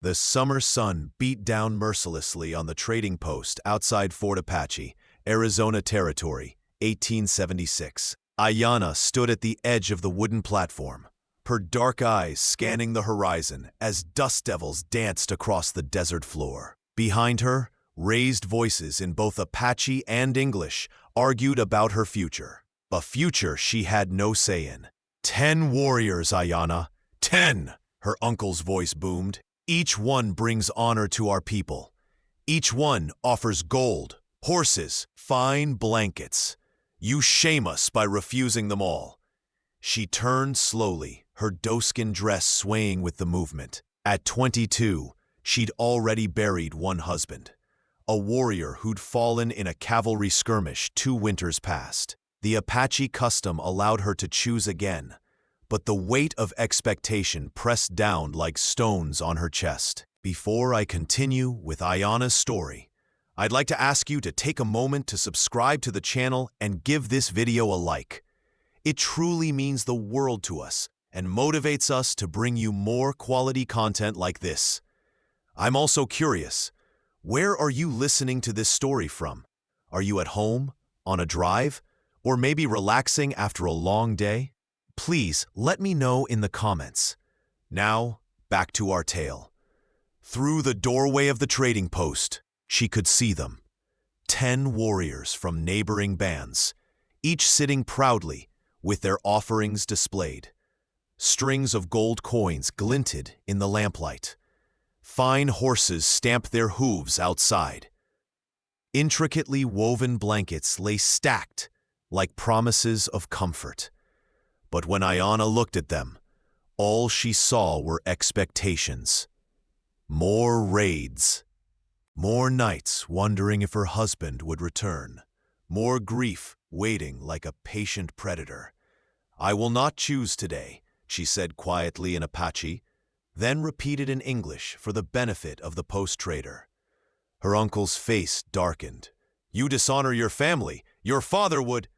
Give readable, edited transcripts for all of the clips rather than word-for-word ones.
The summer sun beat down mercilessly on the trading post outside Fort Apache, Arizona Territory, 1876. Ayanna stood at the edge of the wooden platform, her dark eyes scanning the horizon as dust devils danced across the desert floor. Behind her, raised voices in both Apache and English argued about her future, a future she had no say in. 10 warriors, Ayanna. 10! Her uncle's voice boomed. Each one brings honor to our people. Each one offers gold, horses, fine blankets. You shame us by refusing them all. She turned slowly, her doeskin dress swaying with the movement. At 22, she'd already buried one husband, a warrior who'd fallen in a cavalry skirmish 2 winters past. The Apache custom allowed her to choose again, but the weight of expectation pressed down like stones on her chest. Before I continue with Ayanna's story, I'd like to ask you to take a moment to subscribe to the channel and give this video a like. It truly means the world to us and motivates us to bring you more quality content like this. I'm also curious, where are you listening to this story from? Are you at home, on a drive, or maybe relaxing after a long day? Please let me know in the comments. Now, back to our tale. Through the doorway of the trading post, she could see them. 10 warriors from neighboring bands, each sitting proudly with their offerings displayed. Strings of gold coins glinted in the lamplight. Fine horses stamped their hooves outside. Intricately woven blankets lay stacked like promises of comfort. But when Ayanna looked at them, all she saw were expectations. More raids. More nights wondering if her husband would return. More grief waiting like a patient predator. "I will not choose today," she said quietly in Apache, then repeated in English for the benefit of the post-trader. Her uncle's face darkened. "You dishonor your family. Your father would—"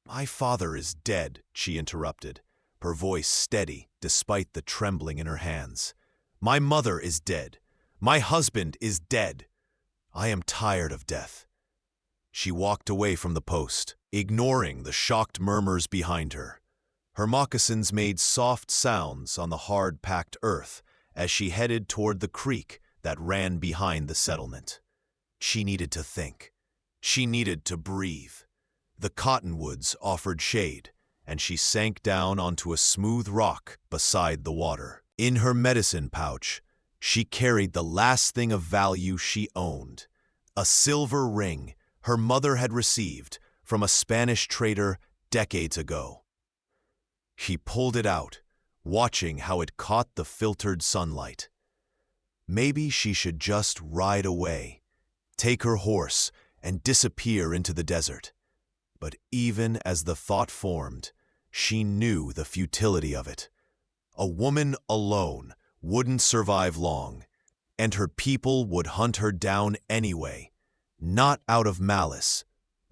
"My father is dead," she interrupted, her voice steady despite the trembling in her hands. "My mother is dead. My husband is dead. I am tired of death." She walked away from the post, ignoring the shocked murmurs behind her. Her moccasins made soft sounds on the hard-packed earth as she headed toward the creek that ran behind the settlement. She needed to think. She needed to breathe. The cottonwoods offered shade, and she sank down onto a smooth rock beside the water. In her medicine pouch, she carried the last thing of value she owned, a silver ring her mother had received from a Spanish trader decades ago. She pulled it out, watching how it caught the filtered sunlight. Maybe she should just ride away, take her horse, and disappear into the desert. But even as the thought formed, she knew the futility of it. A woman alone wouldn't survive long, and her people would hunt her down anyway, not out of malice,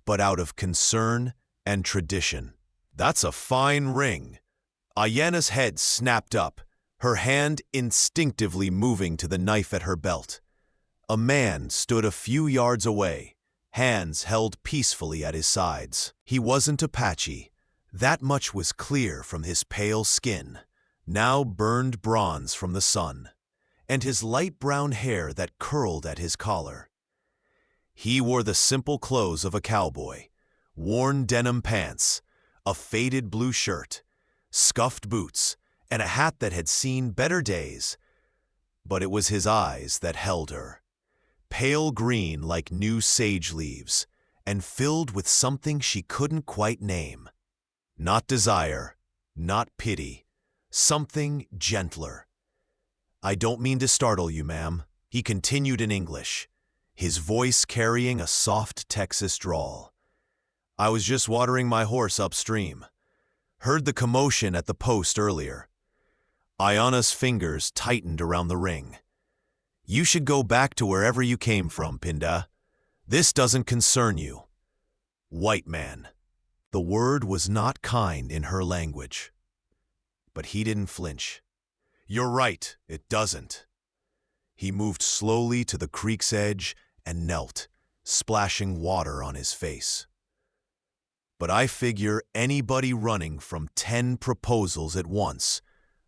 but out of concern and tradition. "That's a fine ring." Ayanna's head snapped up, her hand instinctively moving to the knife at her belt. A man stood a few yards away, hands held peacefully at his sides. He wasn't Apache. That much was clear from his pale skin, now burned bronze from the sun, and his light brown hair that curled at his collar. He wore the simple clothes of a cowboy, worn denim pants, a faded blue shirt, scuffed boots, and a hat that had seen better days. But it was his eyes that held her. Pale green like new sage leaves, and filled with something she couldn't quite name. Not desire, not pity, something gentler. "I don't mean to startle you, ma'am," he continued in English, his voice carrying a soft Texas drawl. "I was just watering my horse upstream. Heard the commotion at the post earlier." Ayanna's fingers tightened around the ring. "You should go back to wherever you came from, Pinda. This doesn't concern you." "White man." The word was not kind in her language. But he didn't flinch. "You're right, it doesn't. He moved slowly to the creek's edge and knelt, splashing water on his face. But I figure anybody running from 10 proposals at once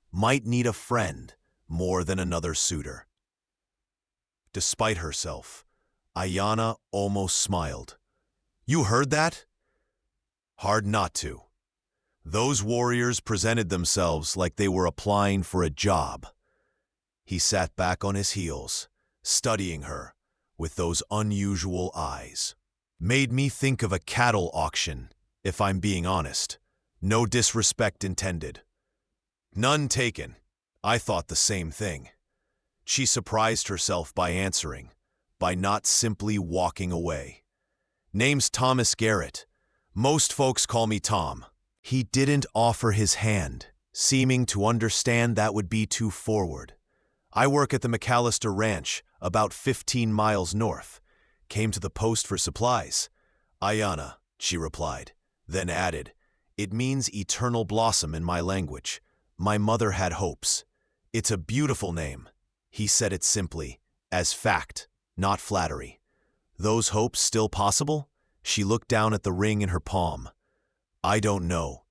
might need a friend more than another suitor. Despite herself, Ayana almost smiled. You heard that? Hard not to. Those warriors presented themselves like they were applying for a job. He sat back on his heels, studying her with those unusual eyes. Made me think of a cattle auction, if I'm being honest. No disrespect intended. None taken. I thought the same thing. She surprised herself by answering, by not simply walking away. Name's Thomas Garrett. Most folks call me Tom. He didn't offer his hand, seeming to understand that would be too forward. I work at the McAllister Ranch, about 15 miles north. Came to the post for supplies. Ayana, she replied, then added, it means eternal blossom in my language. My mother had hopes. It's a beautiful name. He said it simply, as fact, not flattery. Those hopes still possible? She looked down at the ring in her palm. I don't know.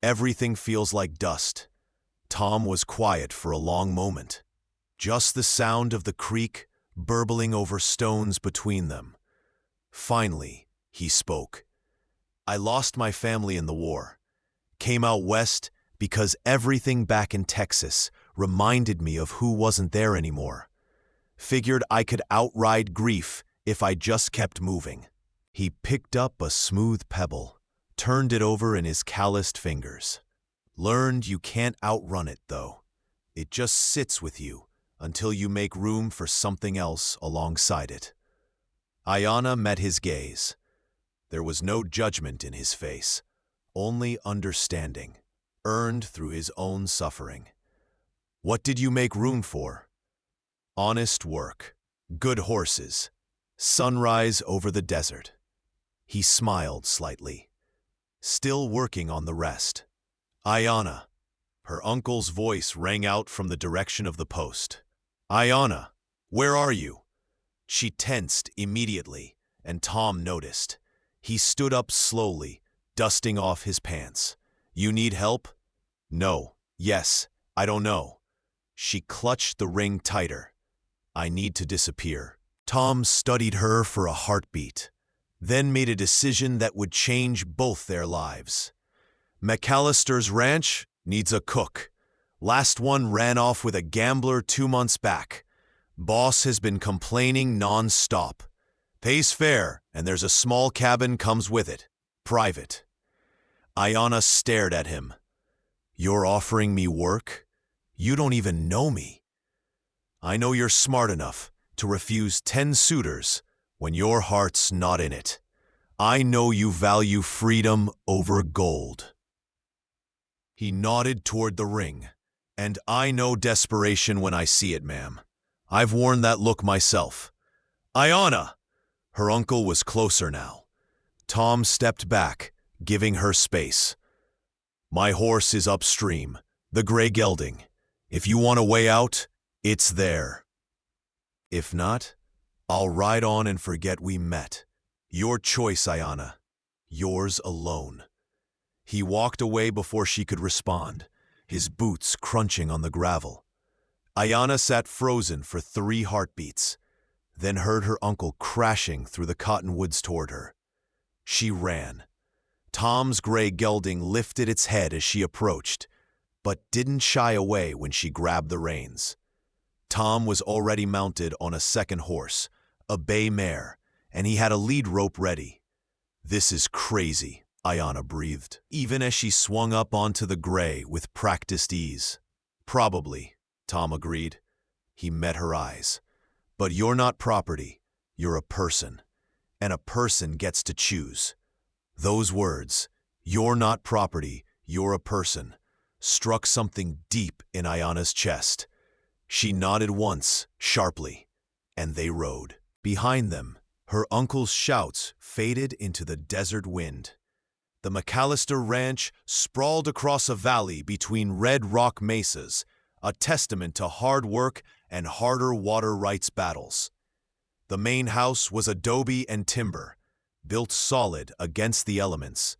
Everything feels like dust. Tom was quiet for a long moment. Just the sound of the creek burbling over stones between them. Finally, he spoke. I lost my family in the war. Came out west because everything back in Texas reminded me of who wasn't there anymore. Figured I could outride grief if I just kept moving. He picked up a smooth pebble, turned it over in his calloused fingers. Learned you can't outrun it, though. It just sits with you until you make room for something else alongside it. Ayana met his gaze. There was no judgment in his face, only understanding, earned through his own suffering. What did you make room for? Honest work, good horses, sunrise over the desert. He smiled slightly, still working on the rest. Ayana. Her uncle's voice rang out from the direction of the post. Ayana, where are you? She tensed immediately, and Tom noticed. He stood up slowly, dusting off his pants. You need help? No. Yes. I don't know. She clutched the ring tighter. I need to disappear. Tom studied her for a heartbeat, then made a decision that would change both their lives. McAllister's ranch needs a cook. Last one ran off with a gambler 2 months back. Boss has been complaining non-stop. Pays fair, and there's a small cabin comes with it. Private. Ayana stared at him. You're offering me work? You don't even know me. I know you're smart enough to refuse 10 suitors when your heart's not in it. I know you value freedom over gold. He nodded toward the ring. And I know desperation when I see it, ma'am. I've worn that look myself. Ayana! Her uncle was closer now. Tom stepped back, giving her space. My horse is upstream, the gray gelding. If you want a way out, it's there. If not, I'll ride on and forget we met. Your choice, Ayana. Yours alone. He walked away before she could respond, his boots crunching on the gravel. Ayana sat frozen for 3 heartbeats, then heard her uncle crashing through the cottonwoods toward her. She ran. Tom's gray gelding lifted its head as she approached, but didn't shy away when she grabbed the reins. Tom was already mounted on a second horse, a bay mare, and he had a lead rope ready. This is crazy, Ayana breathed, even as she swung up onto the gray with practiced ease. Probably, Tom agreed. He met her eyes. But you're not property, you're a person, and a person gets to choose. Those words, you're not property, you're a person, struck something deep in Ayana's chest. She nodded once, sharply, and they rode. Behind them, her uncle's shouts faded into the desert wind. The McAllister Ranch sprawled across a valley between red rock mesas, a testament to hard work and harder water rights battles. The main house was adobe and timber, built solid against the elements.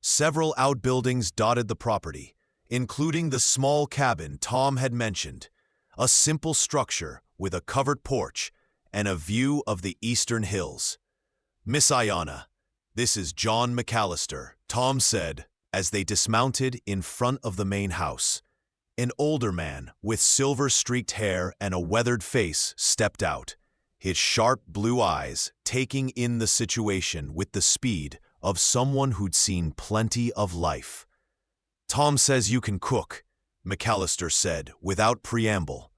Several outbuildings dotted the property, including the small cabin Tom had mentioned, a simple structure with a covered porch and a view of the eastern hills. "Miss Ayanna, this is John McAllister," Tom said as they dismounted in front of the main house. An older man with silver-streaked hair and a weathered face stepped out, his sharp blue eyes taking in the situation with the speed of someone who'd seen plenty of life. "Tom says you can cook," McAllister said without preamble.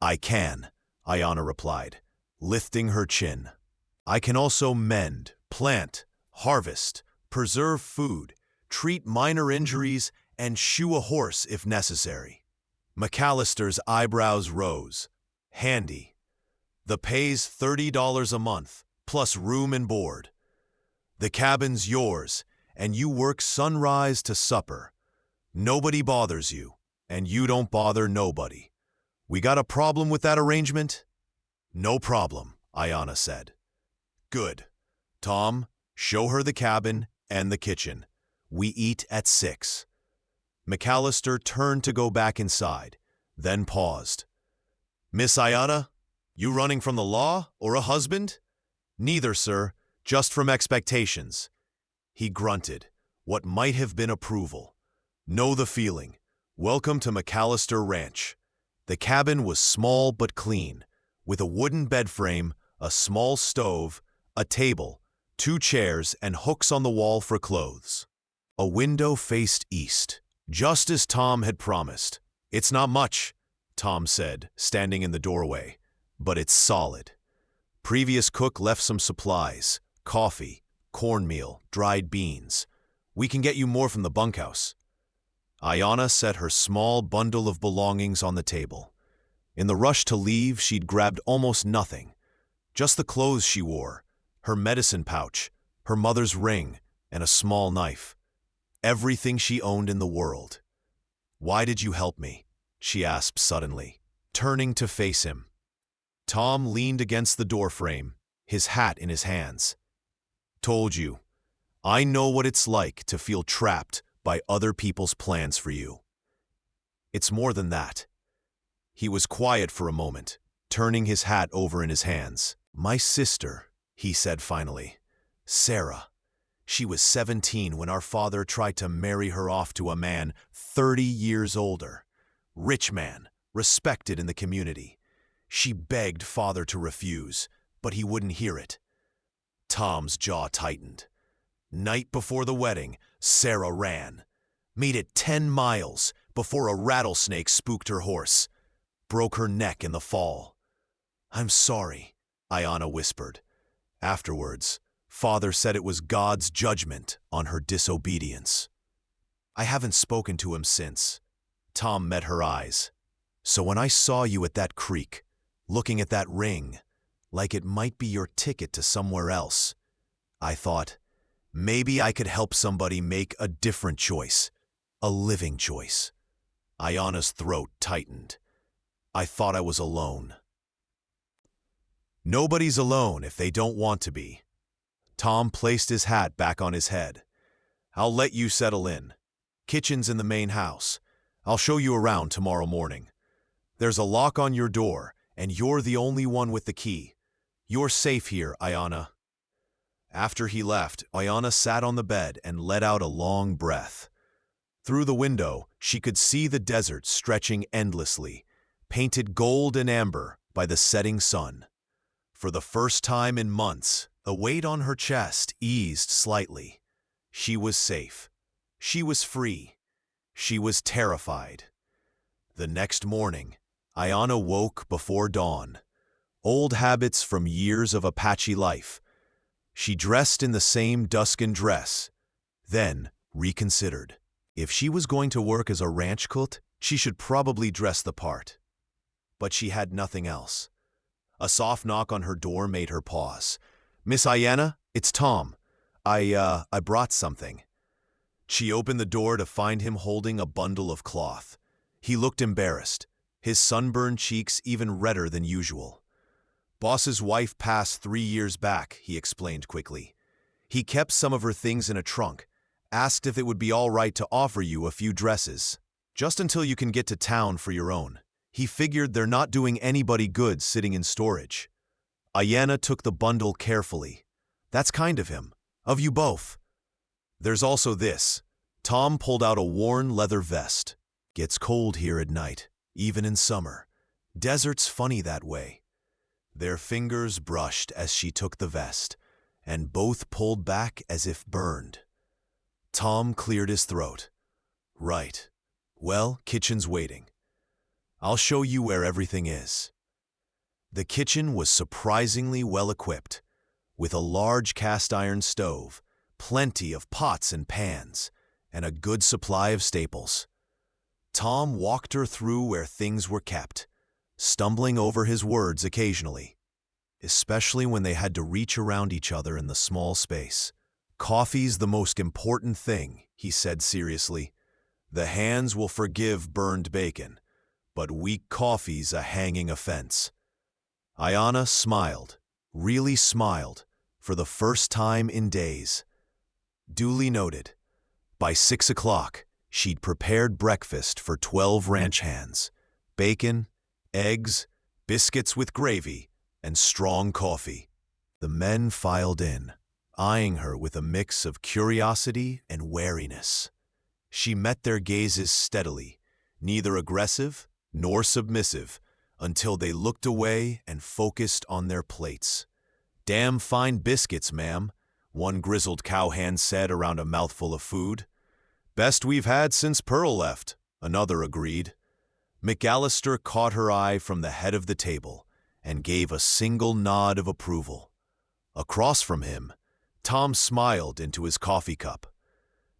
"I can," Ayanna replied, lifting her chin. "I can also mend, plant, harvest, preserve food, treat minor injuries, and shoe a horse if necessary." McAllister's eyebrows rose. "Handy. The pay's $30 a month, plus room and board. The cabin's yours, and you work sunrise to supper. Nobody bothers you, and you don't bother nobody. We got a problem with that arrangement?" "No problem," Ayanna said. "Good. Tom, show her the cabin and the kitchen. We eat at 6. McAllister turned to go back inside, then paused. "Miss Ayanna, you running from the law or a husband?" "Neither, sir, just from expectations." He grunted, what might have been approval. "Know the feeling. Welcome to McAllister Ranch." The cabin was small but clean, with a wooden bed frame, a small stove, a table, 2 chairs, and hooks on the wall for clothes. A window faced east, just as Tom had promised. "It's not much," Tom said, standing in the doorway, "but it's solid. Previous cook left some supplies, coffee, cornmeal, dried beans. We can get you more from the bunkhouse." Ayanna set her small bundle of belongings on the table. In the rush to leave, she'd grabbed almost nothing. Just the clothes she wore, her medicine pouch, her mother's ring, and a small knife. Everything she owned in the world. "Why did you help me?" she asked suddenly, turning to face him. Tom leaned against the doorframe, his hat in his hands. "Told you. I know what it's like to feel trapped by other people's plans for you. It's more than that." He was quiet for a moment, turning his hat over in his hands. "My sister," he said finally. "Sarah. She was 17 when our father tried to marry her off to a man 30 years older. Rich man, respected in the community. She begged father to refuse, but he wouldn't hear it." Tom's jaw tightened. Night before the wedding, Sarah ran. Made it 10 miles before a rattlesnake spooked her horse. Broke her neck in the fall. "I'm sorry," Ayanna whispered. Afterwards, father said it was God's judgment on her disobedience. "I haven't spoken to him since." Tom met her eyes. "So when I saw you at that creek, looking at that ring, like it might be your ticket to somewhere else, I thought, maybe I could help somebody make a different choice, a living choice." Ayanna's throat tightened. "I thought I was alone." "Nobody's alone if they don't want to be." Tom placed his hat back on his head. "I'll let you settle in. Kitchen's in the main house. I'll show you around tomorrow morning. There's a lock on your door, and you're the only one with the key. You're safe here, Ayanna." After he left, Ayanna sat on the bed and let out a long breath. Through the window, she could see the desert stretching endlessly, painted gold and amber by the setting sun. For the first time in months, the weight on her chest eased slightly. She was safe. She was free. She was terrified. The next morning, Ayanna woke before dawn. Old habits from years of Apache life. She dressed in the same duskin dress, then reconsidered. If she was going to work as a ranch cook, she should probably dress the part. But she had nothing else. A soft knock on her door made her pause. "Miss Ayanna, it's Tom. I brought something." She opened the door to find him holding a bundle of cloth. He looked embarrassed, his sunburned cheeks even redder than usual. "Boss's wife passed 3 years back," he explained quickly. "He kept some of her things in a trunk, asked if it would be all right to offer you a few dresses, just until you can get to town for your own. He figured they're not doing anybody good sitting in storage." Ayanna took the bundle carefully. "That's kind of him. Of you both. There's also this." Tom pulled out a worn leather vest. "Gets cold here at night, even in summer. Desert's funny that way." Their fingers brushed as she took the vest, and both pulled back as if burned. Tom cleared his throat. "Right. Well, kitchen's waiting. I'll show you where everything is." The kitchen was surprisingly well equipped, with a large cast-iron stove, plenty of pots and pans, and a good supply of staples. Tom walked her through where things were kept, stumbling over his words occasionally, especially when they had to reach around each other in the small space. "Coffee's the most important thing," he said seriously. "The hands will forgive burned bacon, but weak coffee's a hanging offense." Ayanna smiled, really smiled, for the first time in days. Duly noted. By 6 o'clock, she'd prepared breakfast for 12 ranch hands: bacon, eggs, biscuits with gravy, and strong coffee. The men filed in, eyeing her with a mix of curiosity and wariness. She met their gazes steadily, neither aggressive nor submissive, until they looked away and focused on their plates. "Damn fine biscuits, ma'am," one grizzled cowhand said around a mouthful of food. "Best we've had since Pearl left," another agreed. McAllister caught her eye from the head of the table and gave a single nod of approval. Across from him, Tom smiled into his coffee cup.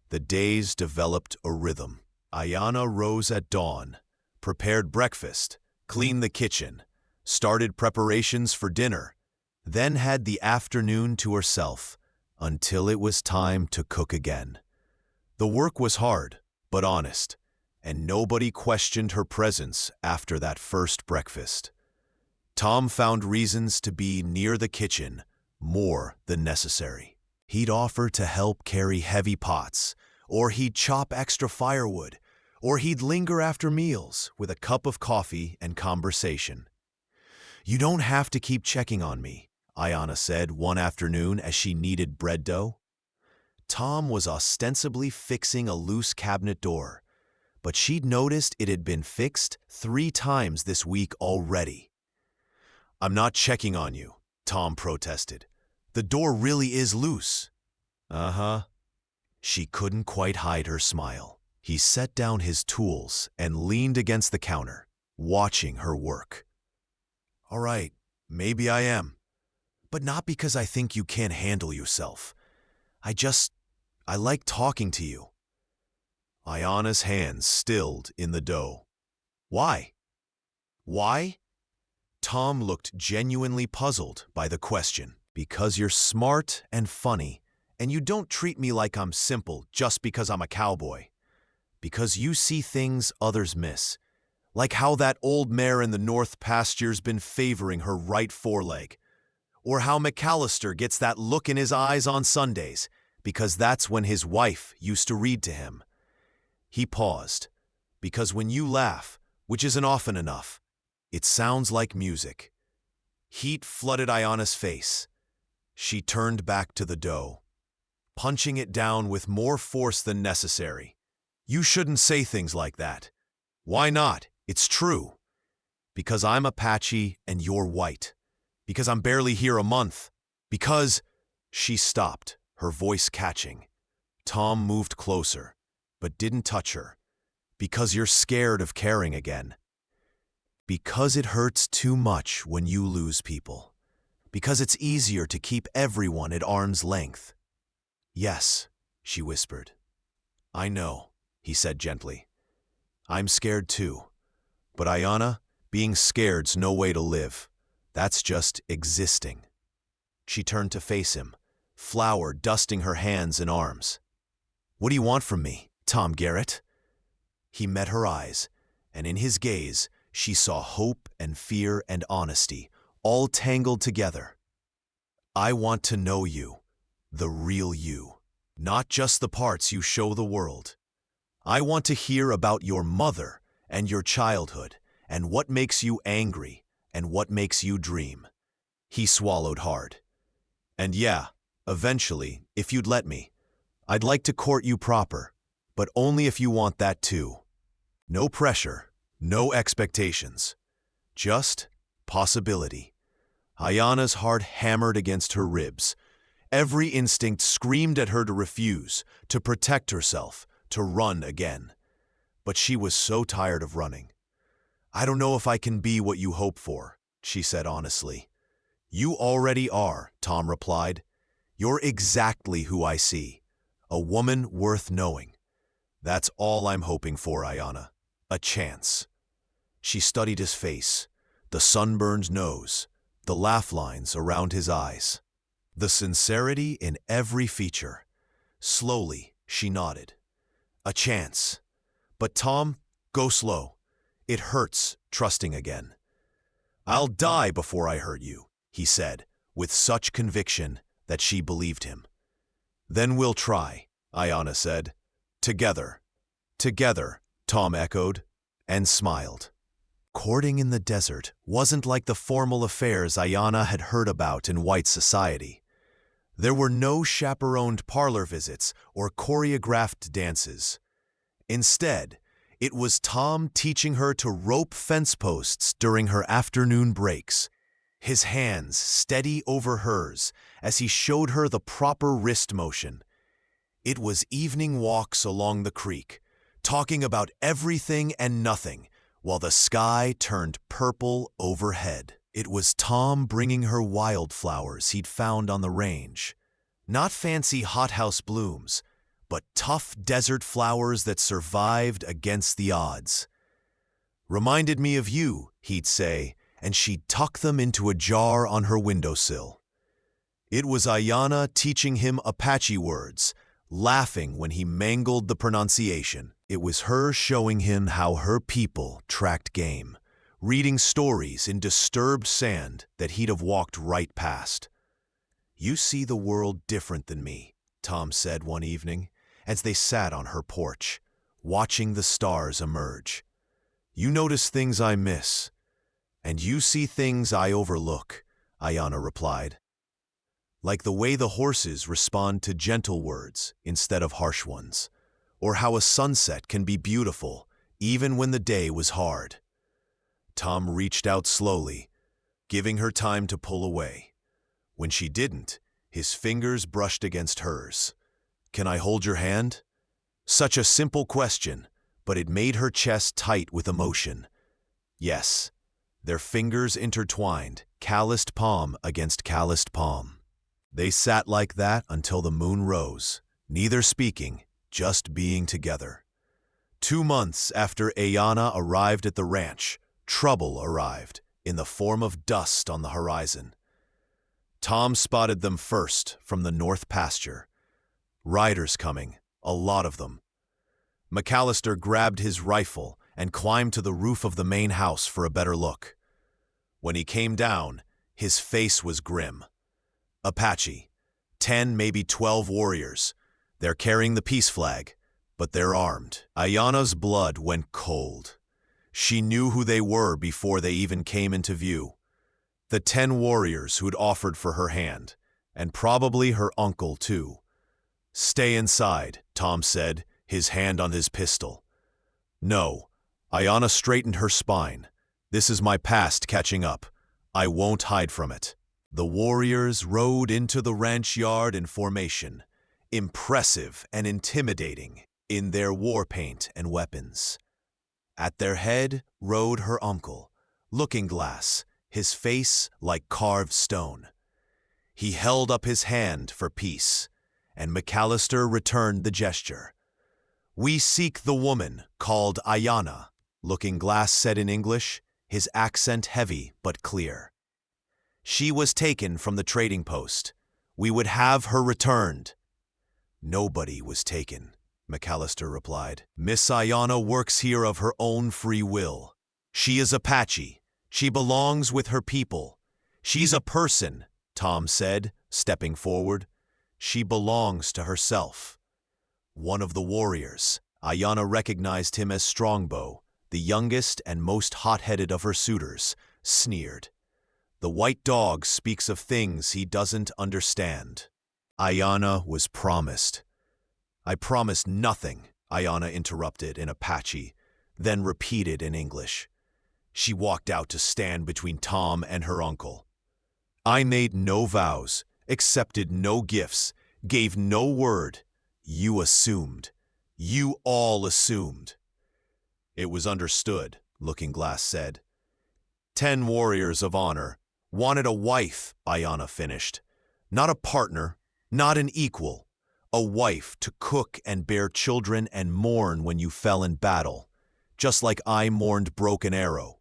The days developed a rhythm. Ayanna rose at dawn, prepared breakfast, cleaned the kitchen, started preparations for dinner, then had the afternoon to herself until it was time to cook again. The work was hard, but honest, and nobody questioned her presence after that first breakfast. Tom found reasons to be near the kitchen more than necessary. He'd offer to help carry heavy pots, or he'd chop extra firewood, or he'd linger after meals with a cup of coffee and conversation. "You don't have to keep checking on me," Ayanna said one afternoon as she kneaded bread dough. Tom was ostensibly fixing a loose cabinet door, but she'd noticed it had been fixed 3 times this week already. "I'm not checking on you," Tom protested. "The door really is loose." "Uh-huh." She couldn't quite hide her smile. He set down his tools and leaned against the counter, watching her work. "All right, maybe I am. But not because I think you can't handle yourself. I like talking to you." Ayanna's hands stilled in the dough. "Why? Why?" Tom looked genuinely puzzled by the question. "Because you're smart and funny, and you don't treat me like I'm simple just because I'm a cowboy. Because you see things others miss, like how that old mare in the north pasture's been favoring her right foreleg, or how McAllister gets that look in his eyes on Sundays, because that's when his wife used to read to him." He paused. "Because when you laugh, which isn't often enough, it sounds like music." Heat flooded Ayanna's face. She turned back to the dough, punching it down with more force than necessary. "You shouldn't say things like that." "Why not? It's true." "Because I'm Apache and you're white. Because I'm barely here a month. Because—" She stopped, her voice catching. Tom moved closer, but didn't touch her. "Because you're scared of caring again. Because it hurts too much when you lose people. Because it's easier to keep everyone at arm's length." "Yes," she whispered. "I know," he said gently. "I'm scared too. But Ayanna, being scared's no way to live. That's just existing." She turned to face him, flour dusting her hands and arms. "What do you want from me, Tom Garrett?" He met her eyes, and in his gaze, she saw hope and fear and honesty, all tangled together. I want to know you, the real you, not just the parts you show the world. I want to hear about your mother and your childhood, and what makes you angry, and what makes you dream. He swallowed hard. And yeah, eventually, if you'd let me, I'd like to court you proper, but only if you want that too. No pressure, no expectations, just possibility. Ayana's heart hammered against her ribs. Every instinct screamed at her to refuse, to protect herself, to run again. But she was so tired of running. I don't know if I can be what you hope for, she said honestly. You already are, Tom replied. You're exactly who I see. A woman worth knowing. That's all I'm hoping for, Ayana. A chance. She studied his face, the sunburned nose, the laugh lines around his eyes, the sincerity in every feature. Slowly, she nodded. A chance. But Tom, go slow. It hurts, trusting again. I'll die before I hurt you, he said, with such conviction that she believed him. Then we'll try, Ayana said. Together. Together, Tom echoed, and smiled. Courting in the desert wasn't like the formal affairs Ayana had heard about in white society. There were no chaperoned parlor visits or choreographed dances. Instead, it was Tom teaching her to rope fence posts during her afternoon breaks, his hands steady over hers as he showed her the proper wrist motion. It was evening walks along the creek, talking about everything and nothing, while the sky turned purple overhead. It was Tom bringing her wildflowers he'd found on the range. Not fancy hothouse blooms, but tough desert flowers that survived against the odds. Reminded me of you, he'd say, and she'd tuck them into a jar on her windowsill. It was Ayana teaching him Apache words, laughing when he mangled the pronunciation. It was her showing him how her people tracked game, reading stories in disturbed sand that he'd have walked right past. You see the world different than me, Tom said one evening, as they sat on her porch, watching the stars emerge. You notice things I miss, and you see things I overlook, Ayana replied. Like the way the horses respond to gentle words instead of harsh ones, or how a sunset can be beautiful even when the day was hard. Tom reached out slowly, giving her time to pull away. When she didn't, his fingers brushed against hers. Can I hold your hand? Such a simple question, but it made her chest tight with emotion. Yes. Their fingers intertwined, calloused palm against calloused palm. They sat like that until the moon rose, neither speaking, just being together. 2 months after Ayana arrived at the ranch, trouble arrived, in the form of dust on the horizon. Tom spotted them first from the north pasture. Riders coming, a lot of them. McAllister grabbed his rifle and climbed to the roof of the main house for a better look. When he came down, his face was grim. Apache, 10, maybe 12 warriors. They're carrying the peace flag, but they're armed. Ayana's blood went cold. She knew who they were before they even came into view. The 10 warriors who'd offered for her hand, and probably her uncle too. Stay inside, Tom said, his hand on his pistol. No, Ayana straightened her spine. This is my past catching up. I won't hide from it. The warriors rode into the ranch yard in formation, impressive and intimidating in their war paint and weapons. At their head rode her uncle, Looking Glass, his face like carved stone. He held up his hand for peace, and McAllister returned the gesture. We seek the woman called Ayana, Looking Glass said in English, his accent heavy but clear. She was taken from the trading post. We would have her returned. Nobody was taken, McAllister replied. Miss Ayana works here of her own free will. She is Apache. She belongs with her people. She's a person, Tom said, stepping forward. She belongs to herself. One of the warriors, Ayanna recognized him as Strongbow, the youngest and most hot-headed of her suitors, sneered. The white dog speaks of things he doesn't understand. Ayanna was promised. I promised nothing, Ayanna interrupted in Apache, then repeated in English. She walked out to stand between Tom and her uncle. I made no vows, accepted no gifts, gave no word. You assumed. You all assumed. It was understood, Looking-Glass said. 10 warriors of honor wanted a wife, Ayanna finished. Not a partner, not an equal. A wife to cook and bear children and mourn when you fell in battle, just like I mourned Broken Arrow.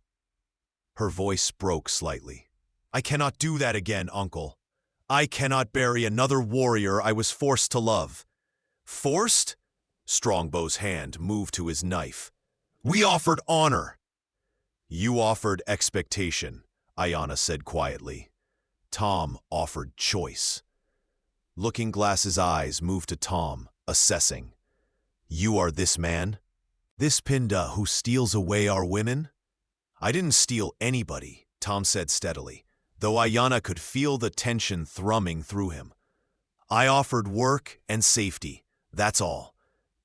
Her voice broke slightly. I cannot do that again, uncle. I cannot bury another warrior I was forced to love. Forced? Strongbow's hand moved to his knife. We offered honor. You offered expectation, Ayanna said quietly. Tom offered choice. Looking-Glass's eyes moved to Tom, assessing. You are this man? This Pinda who steals away our women? I didn't steal anybody, Tom said steadily, though Ayanna could feel the tension thrumming through him. I offered work and safety, that's all.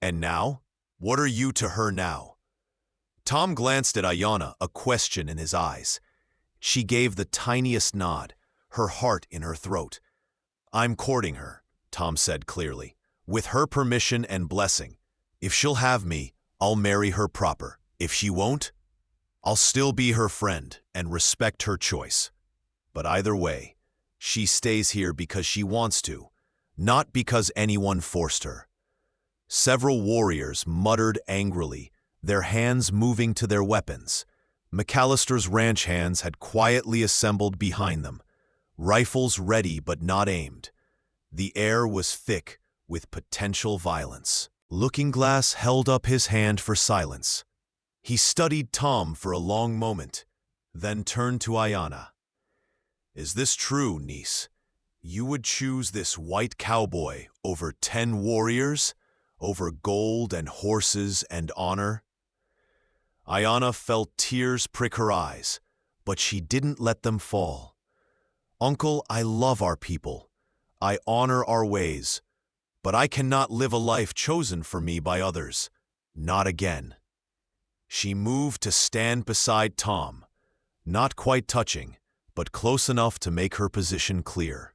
And now? What are you to her now? Tom glanced at Ayanna, a question in his eyes. She gave the tiniest nod, her heart in her throat. I'm courting her, Tom said clearly, with her permission and blessing. If she'll have me, I'll marry her proper. If she won't, I'll still be her friend and respect her choice. But either way, she stays here because she wants to, not because anyone forced her. Several warriors muttered angrily, their hands moving to their weapons. McAllister's ranch hands had quietly assembled behind them, rifles ready but not aimed. The air was thick with potential violence. Looking-Glass held up his hand for silence. He studied Tom for a long moment, then turned to Ayanna. Is this true, niece? You would choose this white cowboy over 10 warriors? Over gold and horses and honor? Ayanna felt tears prick her eyes, but she didn't let them fall. Uncle, I love our people. I honor our ways, but I cannot live a life chosen for me by others. Not again. She moved to stand beside Tom, not quite touching, but close enough to make her position clear.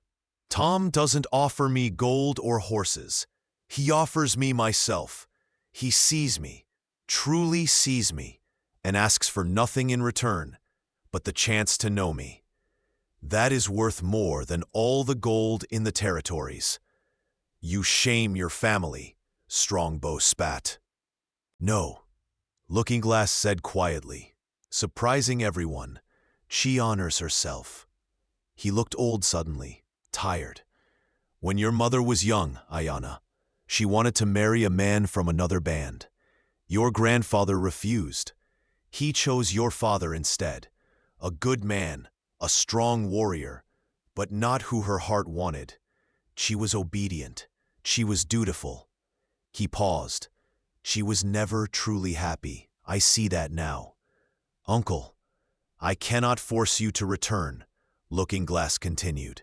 Tom doesn't offer me gold or horses. He offers me myself. He sees me, truly sees me, and asks for nothing in return but the chance to know me. That is worth more than all the gold in the territories. You shame your family, Strongbow spat. No, Looking-Glass said quietly, surprising everyone. She honors herself. He looked old suddenly, tired. When your mother was young, Ayanna, she wanted to marry a man from another band. Your grandfather refused. He chose your father instead. A good man, a strong warrior, but not who her heart wanted. She was obedient. She was dutiful. He paused. She was never truly happy. I see that now. Uncle, I cannot force you to return, Looking-Glass continued.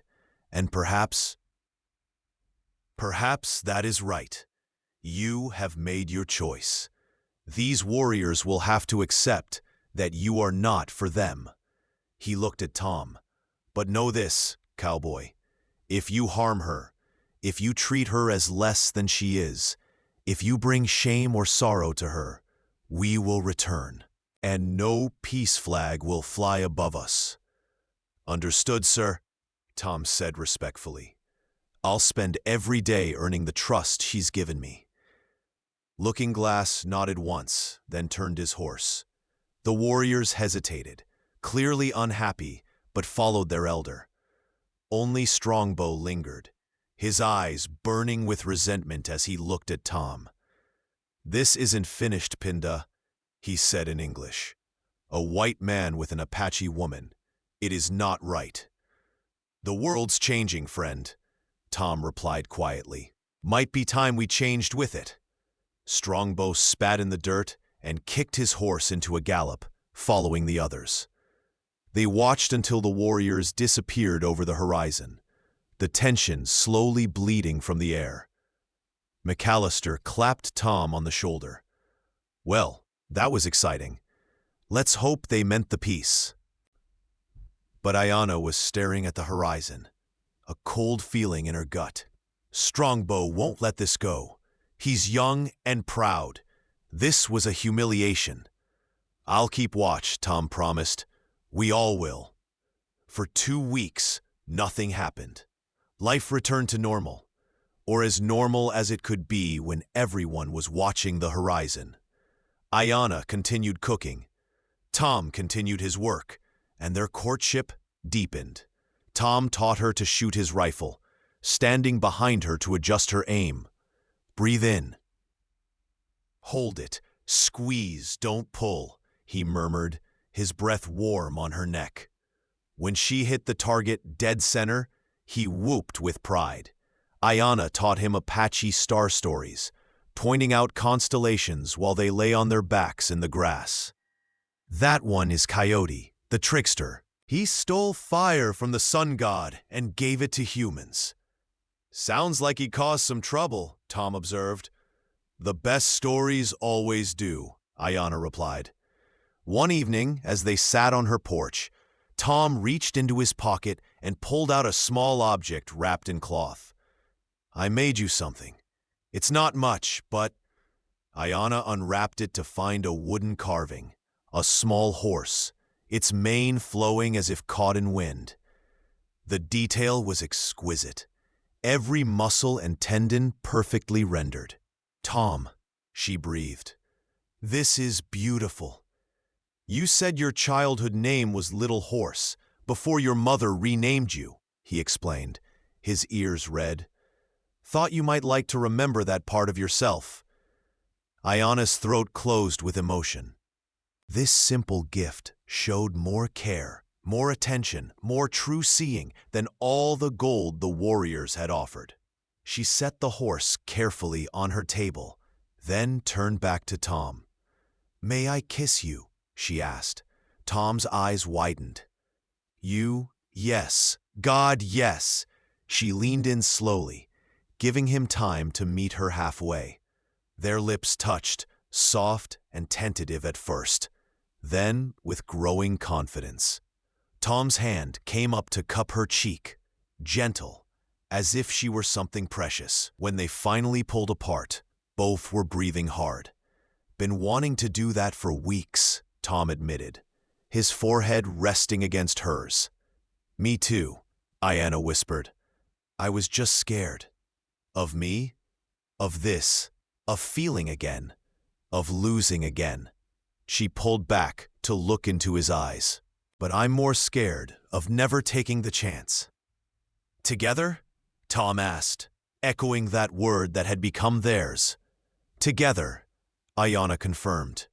And perhaps that is right. You have made your choice. These warriors will have to accept that you are not for them. He looked at Tom. But know this, cowboy. If you harm her, if you treat her as less than she is, if you bring shame or sorrow to her, we will return, and no peace flag will fly above us. Understood, sir? Tom said respectfully. I'll spend every day earning the trust she's given me. Looking-Glass nodded once, then turned his horse. The warriors hesitated, clearly unhappy, but followed their elder. Only Strongbow lingered, his eyes burning with resentment as he looked at Tom. This isn't finished, Pinda, he said in English. A white man with an Apache woman. It is not right. The world's changing, friend, Tom replied quietly. Might be time we changed with it. Strongbow spat in the dirt and kicked his horse into a gallop, following the others. They watched until the warriors disappeared over the horizon, the tension slowly bleeding from the air. McAllister clapped Tom on the shoulder. Well, that was exciting. Let's hope they meant the peace. But Ayanna was staring at the horizon, a cold feeling in her gut. Strongbow won't let this go. He's young and proud. This was a humiliation. I'll keep watch, Tom promised. We all will. For 2 weeks, nothing happened. Life returned to normal, or as normal as it could be when everyone was watching the horizon. Ayanna continued cooking. Tom continued his work, and their courtship deepened. Tom taught her to shoot his rifle, standing behind her to adjust her aim. Breathe in. Hold it. Squeeze, don't pull, he murmured, his breath warm on her neck. When she hit the target dead center, he whooped with pride. Ayanna taught him Apache star stories, pointing out constellations while they lay on their backs in the grass. That one is Coyote, the trickster. He stole fire from the sun god and gave it to humans. Sounds like he caused some trouble, Tom observed. The best stories always do, Ayanna replied. One evening, as they sat on her porch, Tom reached into his pocket and pulled out a small object wrapped in cloth. I made you something. It's not much, but... Ayanna unwrapped it to find a wooden carving, a small horse, its mane flowing as if caught in wind. The detail was exquisite, every muscle and tendon perfectly rendered. Tom, she breathed, this is beautiful. You said your childhood name was Little Horse before your mother renamed you, he explained, his ears red. Thought you might like to remember that part of yourself. Ayanna's throat closed with emotion. This simple gift showed more care, more attention, more true seeing than all the gold the warriors had offered. She set the horse carefully on her table, then turned back to Tom. May I kiss you? She asked. Tom's eyes widened. You? Yes. God, yes. She leaned in slowly, giving him time to meet her halfway. Their lips touched, soft and tentative at first, then with growing confidence. Tom's hand came up to cup her cheek, gentle, as if she were something precious. When they finally pulled apart, both were breathing hard. Been wanting to do that for weeks, Tom admitted, his forehead resting against hers. Me too, Ayanna whispered. I was just scared. Of me? Of this? Of feeling again? Of losing again? She pulled back to look into his eyes. But I'm more scared of never taking the chance. Together? Tom asked, echoing that word that had become theirs. Together, Ayanna confirmed.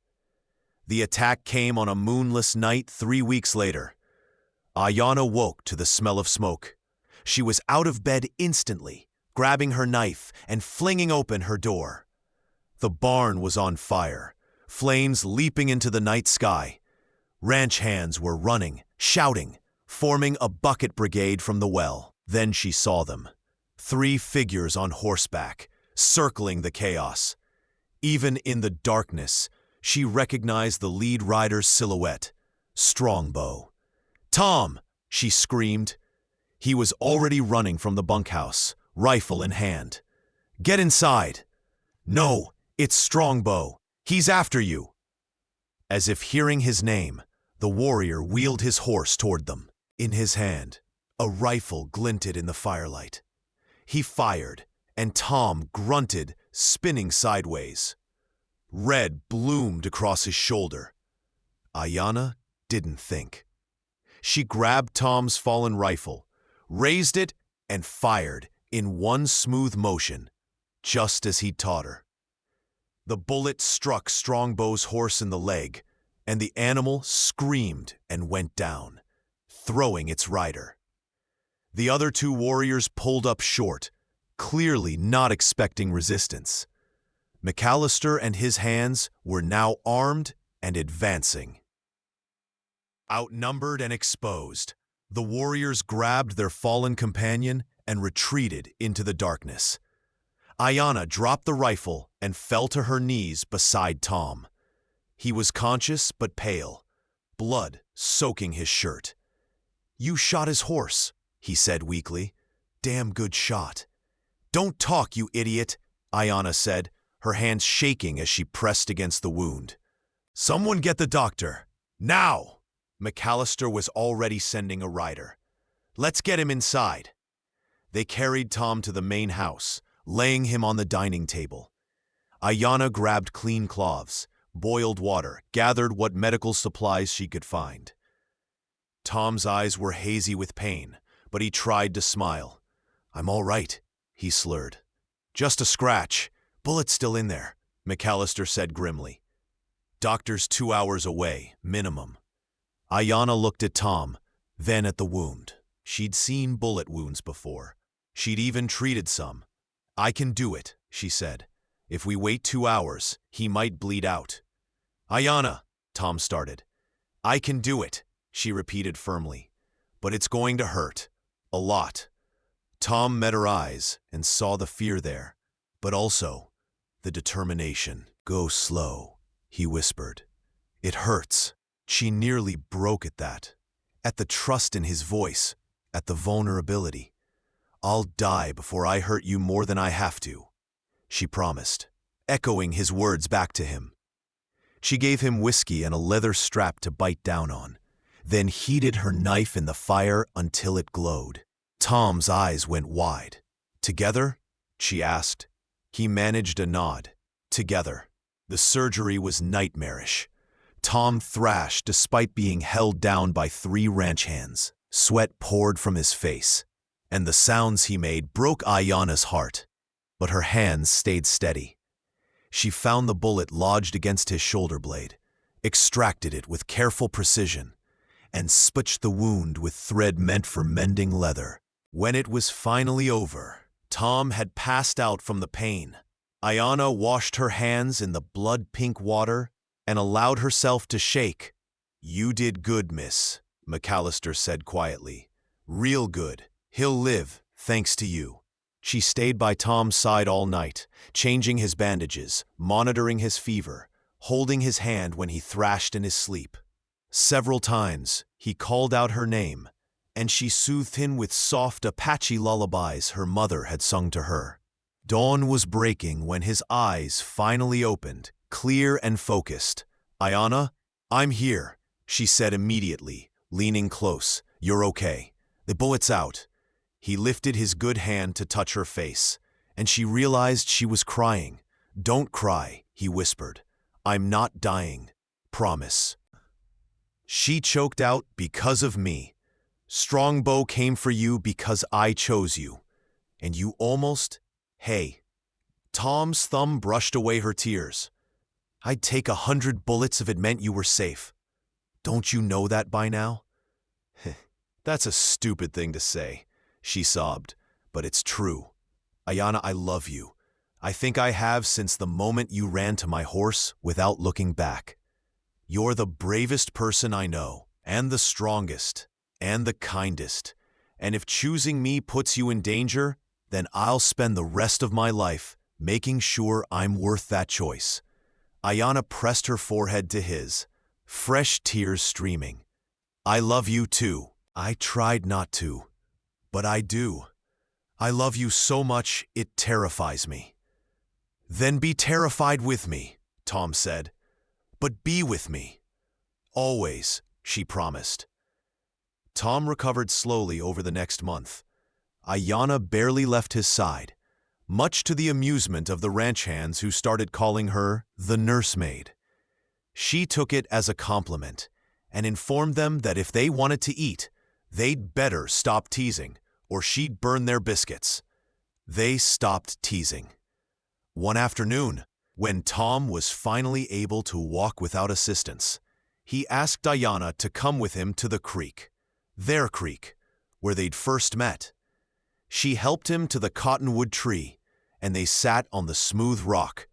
The attack came on a moonless night 3 weeks later. Ayanna woke to the smell of smoke. She was out of bed instantly, grabbing her knife and flinging open her door. The barn was on fire, flames leaping into the night sky. Ranch hands were running, shouting, forming a bucket brigade from the well. Then she saw them. 3 figures on horseback, circling the chaos. Even in the darkness, she recognized the lead rider's silhouette, Strongbow. Tom! She screamed. He was already running from the bunkhouse, rifle in hand. Get inside! No, it's Strongbow. He's after you. As if hearing his name, the warrior wheeled his horse toward them. In his hand, a rifle glinted in the firelight. He fired, and Tom grunted, spinning sideways. Red bloomed across his shoulder. Ayanna didn't think. She grabbed Tom's fallen rifle, raised it, and fired in one smooth motion, just as he'd taught her. The bullet struck Strongbow's horse in the leg, and the animal screamed and went down, throwing its rider. The other two warriors pulled up short, clearly not expecting resistance. McAllister and his hands were now armed and advancing. Outnumbered and exposed, the warriors grabbed their fallen companion and retreated into the darkness. Ayanna dropped the rifle and fell to her knees beside Tom. He was conscious but pale, blood soaking his shirt. "You shot his horse," he said weakly. "Damn good shot." "Don't talk, you idiot," Ayanna said, her hands shaking as she pressed against the wound. "Someone get the doctor. Now!" McAllister was already sending a rider. "Let's get him inside." They carried Tom to the main house, laying him on the dining table. Ayanna grabbed clean cloths, boiled water, gathered what medical supplies she could find. Tom's eyes were hazy with pain, but he tried to smile. "I'm all right," he slurred. "Just a scratch. Bullet's still in there," McAllister said grimly. "Doctor's 2 hours away, minimum." Ayanna looked at Tom, then at the wound. She'd seen bullet wounds before. She'd even treated some. "I can do it," she said. "If we wait 2 hours, he might bleed out." "Ayanna," Tom started. "I can do it," she repeated firmly. "But it's going to hurt. A lot." Tom met her eyes and saw the fear there, but also the determination. "Go slow," he whispered. "It hurts." She nearly broke at that, at the trust in his voice, at the vulnerability. "I'll die before I hurt you more than I have to," she promised, echoing his words back to him. She gave him whiskey and a leather strap to bite down on, then heated her knife in the fire until it glowed. Tom's eyes went wide. "Together?" she asked. He managed a nod. "Together." The surgery was nightmarish. Tom thrashed despite being held down by 3 ranch hands. Sweat poured from his face, and the sounds he made broke Ayanna's heart. But her hands stayed steady. She found the bullet lodged against his shoulder blade, extracted it with careful precision, and spitched the wound with thread meant for mending leather. When it was finally over, Tom had passed out from the pain. Ayanna washed her hands in the blood-pink water and allowed herself to shake. "You did good, miss," McAllister said quietly. "Real good. He'll live, thanks to you." She stayed by Tom's side all night, changing his bandages, monitoring his fever, holding his hand when he thrashed in his sleep. Several times, he called out her name, and she soothed him with soft Apache lullabies her mother had sung to her. Dawn was breaking when his eyes finally opened, clear and focused. "Ayanna, I'm here," she said immediately, leaning close. "You're okay. The bullet's out." He lifted his good hand to touch her face, and she realized she was crying. "Don't cry," he whispered. "I'm not dying. Promise." She choked out, "Because of me. Strongbow came for you because I chose you. And you almost... Hey." Tom's thumb brushed away her tears. "I'd take 100 bullets if it meant you were safe. Don't you know that by now?" "That's a stupid thing to say," she sobbed, "but it's true. Ayanna, I love you. I think I have since the moment you ran to my horse without looking back. You're the bravest person I know, and the strongest, and the kindest. And if choosing me puts you in danger, then I'll spend the rest of my life making sure I'm worth that choice." Ayanna pressed her forehead to his, fresh tears streaming. "I love you too. I tried not to, but I do. I love you so much it terrifies me." "Then be terrified with me," Tom said. "But be with me. Always," she promised. Tom recovered slowly over the next month. Ayanna barely left his side, much to the amusement of the ranch hands who started calling her the nursemaid. She took it as a compliment and informed them that if they wanted to eat, they'd better stop teasing, or she'd burn their biscuits. They stopped teasing. One afternoon, when Tom was finally able to walk without assistance, He asked Ayana to come with him to the creek, their creek, where they'd first met. She helped him to the cottonwood tree, and they sat on the smooth rock,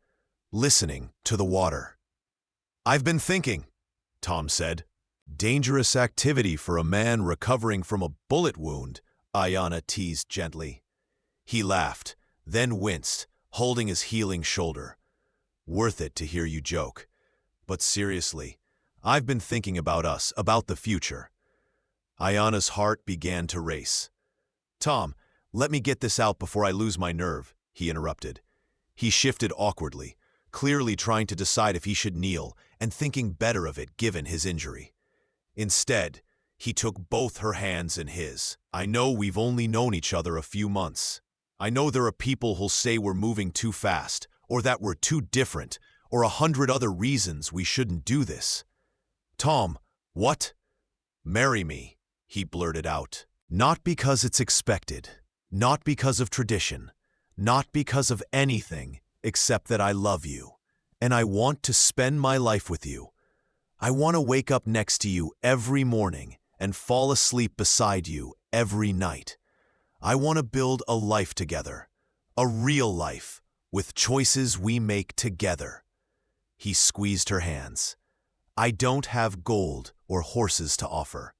listening to the water. "I've been thinking," Tom said. "Dangerous activity for a man recovering from a bullet wound," Ayana teased gently. He laughed, then winced, holding his healing shoulder. "Worth it to hear you joke. But seriously, I've been thinking about us, about the future." Ayana's heart began to race. "Tom, let me get this out before I lose my nerve," he interrupted. He shifted awkwardly, clearly trying to decide if he should kneel and thinking better of it given his injury. Instead, he took both her hands in his. "I know we've only known each other a few months. I know there are people who'll say we're moving too fast, or that we're too different, or 100 other reasons we shouldn't do this. Tom, what?" "Marry me," he blurted out. "Not because it's expected, not because of tradition, not because of anything except that I love you, and I want to spend my life with you. I want to wake up next to you every morning and fall asleep beside you every night. I want to build a life together, a real life, with choices we make together." He squeezed her hands. "I don't have gold or horses to offer.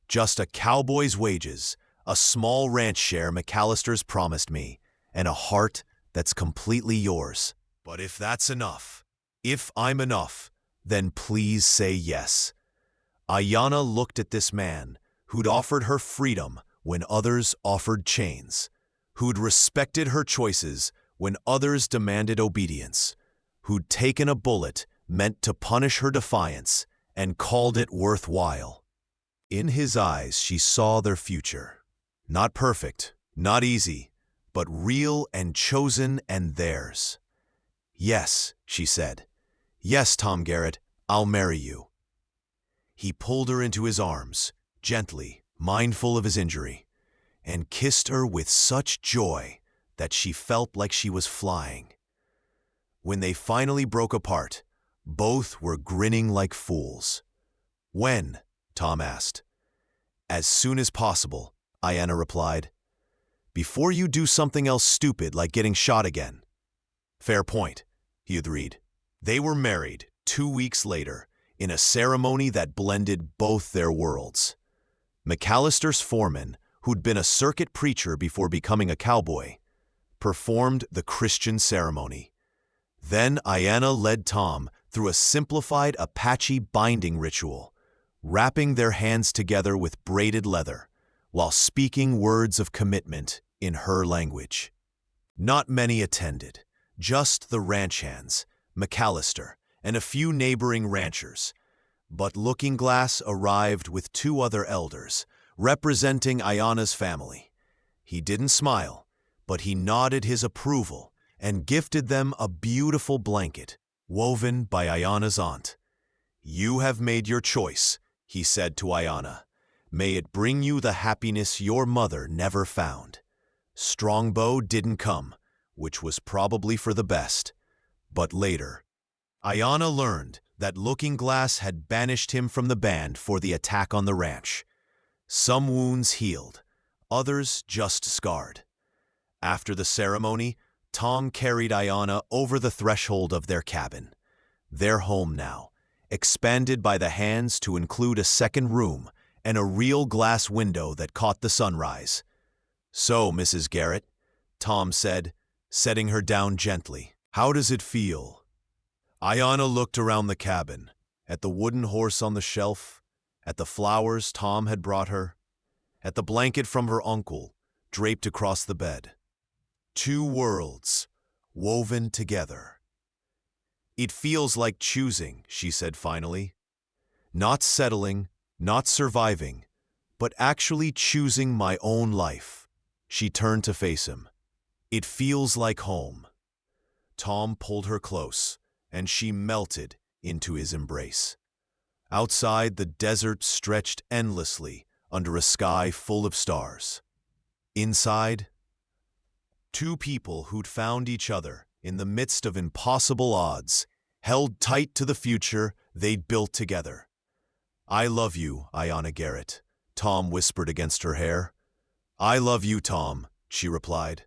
Just a cowboy's wages, a small ranch share McAllister's promised me, and a heart that's completely yours. But if that's enough, if I'm enough, then please say yes." Ayana looked at this man who'd offered her freedom when others offered chains, who'd respected her choices when others demanded obedience, who'd taken a bullet meant to punish her defiance and called it worthwhile. In his eyes, she saw their future. Not perfect, not easy, but real and chosen and theirs. "Yes," she said. "Yes, Tom Garrett, I'll marry you." He pulled her into his arms, gently, mindful of his injury, and kissed her with such joy that she felt like she was flying. When they finally broke apart, both were grinning like fools. "When?" Tom asked. "As soon as possible," Ayana replied. "Before you do something else stupid like getting shot again." "Fair point," he agreed. They were married 2 weeks later in a ceremony that blended both their worlds. McAllister's foreman, who'd been a circuit preacher before becoming a cowboy, performed the Christian ceremony. Then Ayana led Tom through a simplified Apache binding ritual, wrapping their hands together with braided leather, while speaking words of commitment in her language. Not many attended, just the ranch hands, McAllister, and a few neighboring ranchers. But Looking Glass arrived with 2 other elders, representing Ayana's family. He didn't smile, but he nodded his approval and gifted them a beautiful blanket, woven by Ayana's aunt. "You have made your choice," he said to Ayana. "May it bring you the happiness your mother never found." Strongbow didn't come, which was probably for the best. But later, Ayana learned that Looking Glass had banished him from the band for the attack on the ranch. Some wounds healed, others just scarred. After the ceremony, Tom carried Ayana over the threshold of their cabin. Their home now, expanded by the hands to include a second room and a real glass window that caught the sunrise. "So, Mrs. Garrett," Tom said, setting her down gently, "how does it feel?" Ayana looked around the cabin, at the wooden horse on the shelf, at the flowers Tom had brought her, at the blanket from her uncle draped across the bed. 2 worlds, woven together. "It feels like choosing," she said finally. "Not settling, not surviving, but actually choosing my own life." She turned to face him. "It feels like home." Tom pulled her close, and she melted into his embrace. Outside, the desert stretched endlessly under a sky full of stars. Inside, 2 people who'd found each other in the midst of impossible odds, held tight to the future they'd built together. I love you, Ayanna Garrett, Tom whispered against her hair. I love you, Tom, she replied.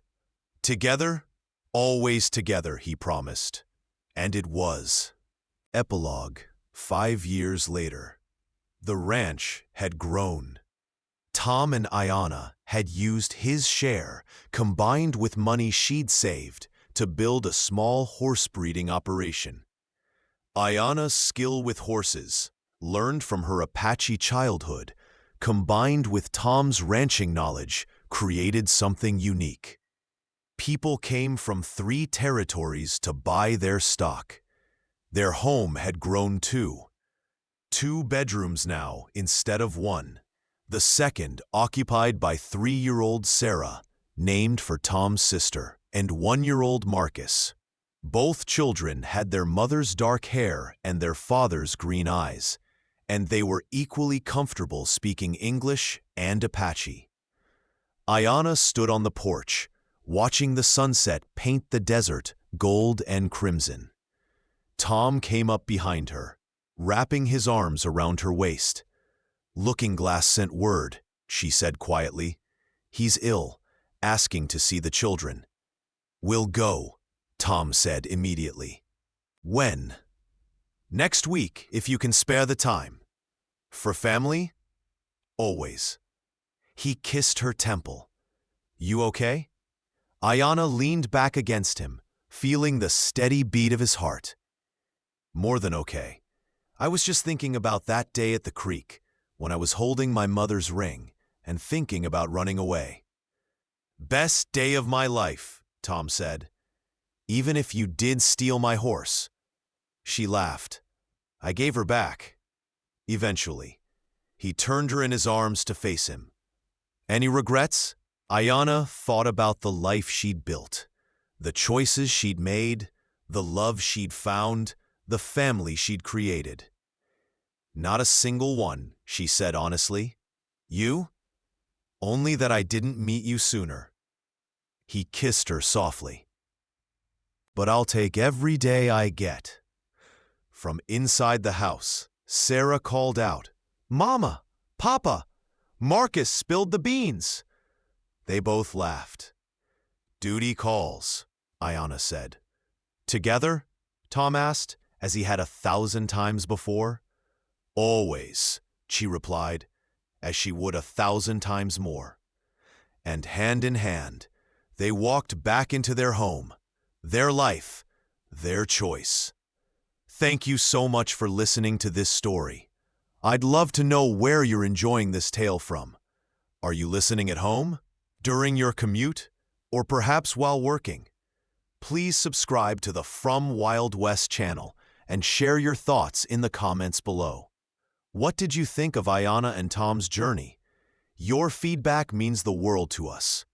Together? Always together, he promised. And it was. Epilogue. 5 years later. The ranch had grown. Tom and Ayanna had used his share, combined with money she'd saved, to build a small horse breeding operation. Ayanna's skill with horses, learned from her Apache childhood, combined with Tom's ranching knowledge, created something unique. People came from 3 territories to buy their stock. Their home had grown too. 2 bedrooms now instead of 1. The second occupied by 3-year-old Sarah, named for Tom's sister, and 1-year-old Marcus. Both children had their mother's dark hair and their father's green eyes, and they were equally comfortable speaking English and Apache. Ayanna stood on the porch, watching the sunset paint the desert gold and crimson. Tom came up behind her, wrapping his arms around her waist. Looking Glass sent word, she said quietly. He's ill, asking to see the children. We'll go, Tom said immediately. When? Next week, if you can spare the time. For family? Always. He kissed her temple. You okay? Ayanna leaned back against him, feeling the steady beat of his heart. More than okay. I was just thinking about that day at the creek, when I was holding my mother's ring and thinking about running away. Best day of my life, Tom said. Even if you did steal my horse. She laughed. I gave her back. Eventually. He turned her in his arms to face him. Any regrets? Ayanna thought about the life she'd built, the choices she'd made, the love she'd found, the family she'd created. Not a single one, she said honestly. You? Only that I didn't meet you sooner. He kissed her softly. But I'll take every day I get. From inside the house, Sarah called out, Mama! Papa! Marcus spilled the beans! They both laughed. Duty calls, Ayanna said. Together? Tom asked, as he had 1,000 times before. Always, she replied, as she would 1,000 times more. And hand in hand, they walked back into their home, their life, their choice. Thank you so much for listening to this story. I'd love to know where you're enjoying this tale from. Are you listening at home, during your commute, or perhaps while working? Please subscribe to the From Wild West channel and share your thoughts in the comments below. What did you think of Ayanna and Tom's journey? Your feedback means the world to us.